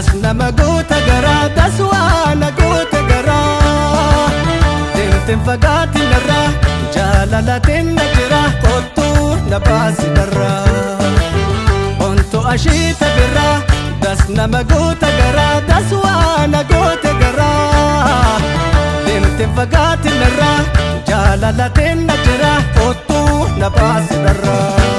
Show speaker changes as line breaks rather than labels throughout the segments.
das nama goota garaa das waana goota garaa Tintin fagaatin narraa jaalalatin na jira kottuu na baasi darraa Onto ashiita birraa das nama goota garaa das waana goota garaa Tintin fagaatin narraa jaalalatin na jira kottuu na baasi darraa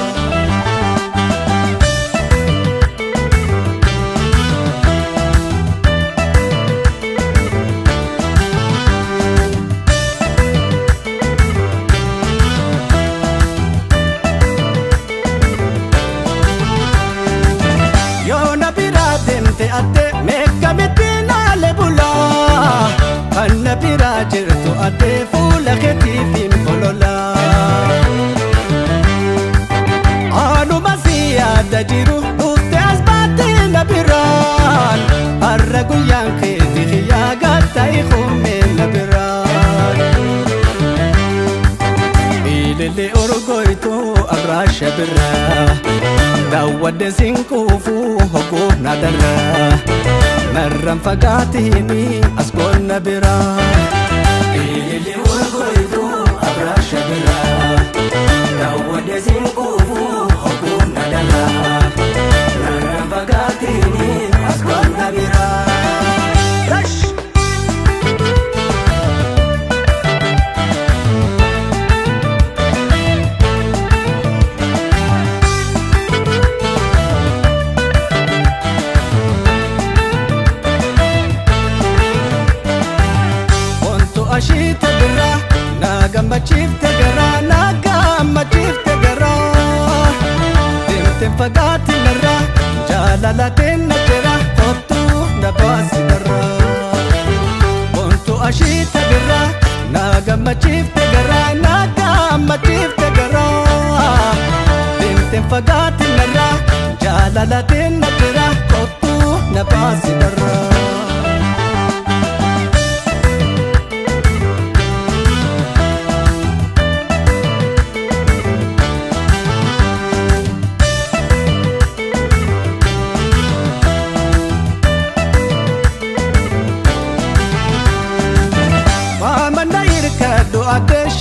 Ate mekka mitina lebula Kanna bira jirtu ate fuula keetiifin bolola Anuma siyaada jiru dhufte as baatee na biraan Har'a guyyaan keeti xiyyaa gatta'i kummee na biraan Ilillee orgoytu arraasha birraa Daawwadde sinkuufu hoguu na darraa Narraan fagaatini as goonna biraa Ilillee orgoytu arraasha biraa Daawwadde sinkuufu hoguu na darraa Narraan fagaatini as goonna biraa Ashita birra nagamma chifte gara nagamma chifte gara Tintin fagaatin narra jaalalatin na jira kottu na baasi darra Onto ashita birra nagamma chifte gara nagamma chifte gara Tintin fagaatin narra jaalalatin na jira kottu na baasi darra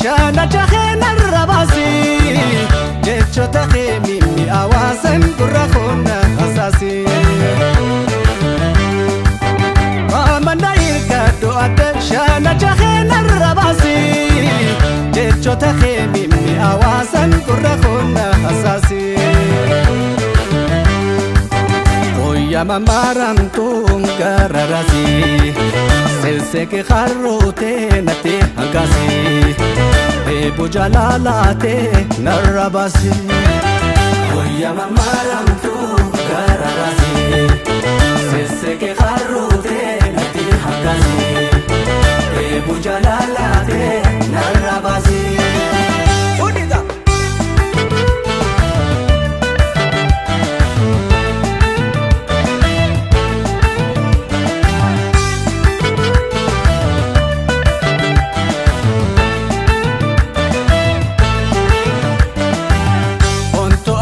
Shana jahena rabasi Jecho tahe mimi awasan kurahona asasi Amanda irka doate Shana jahena rabasi Jecho tahe mimi awasan kurahona asasi Oya mamaram tungararasi Selse ke kharrote nate hangasi Ebu jalalate narrabasi Oya mamaram tu gararasi Selse ke kharrote nate hangasi Ebu jalalate narrabasi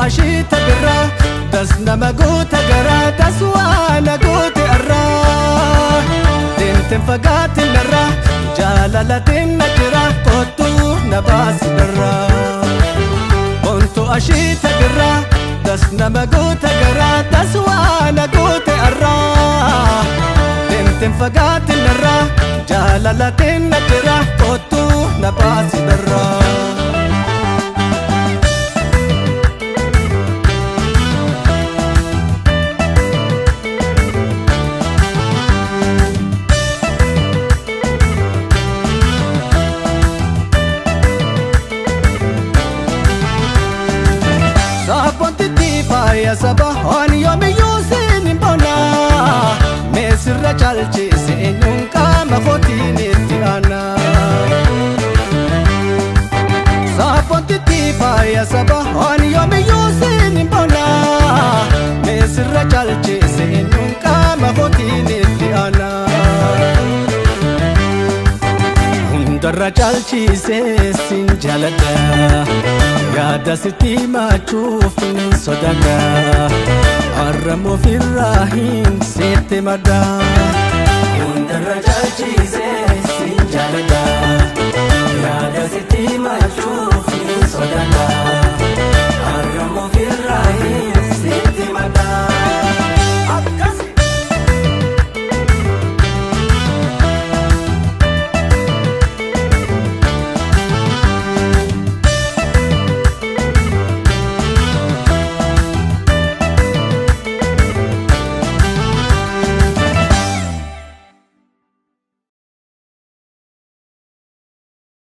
Ashita birra das nama goota garaa das waana goota arraa Tintin fagaatin narraa jaalalatin na jira kottu na baasi darraa Onto ashita birra das nama goota garaa das waana goota arraa Tintin fagaatin narraa jaalalatin na jira kottu na baasi darraa Ya sabahan yomi yusin imbona Mesirra chalchise enyunka mafotin itiana Sapon titipa ya sabahan yomi yusin imbona Mesirra chalchise enyunka mafotin itiana Hundarra chalchise sin jalada Yaada sitti machuuf nin sodaadha Arramoo firraa hin seet sitti madda hundarra caalchisee sin jaalladha yaada sitti maachuu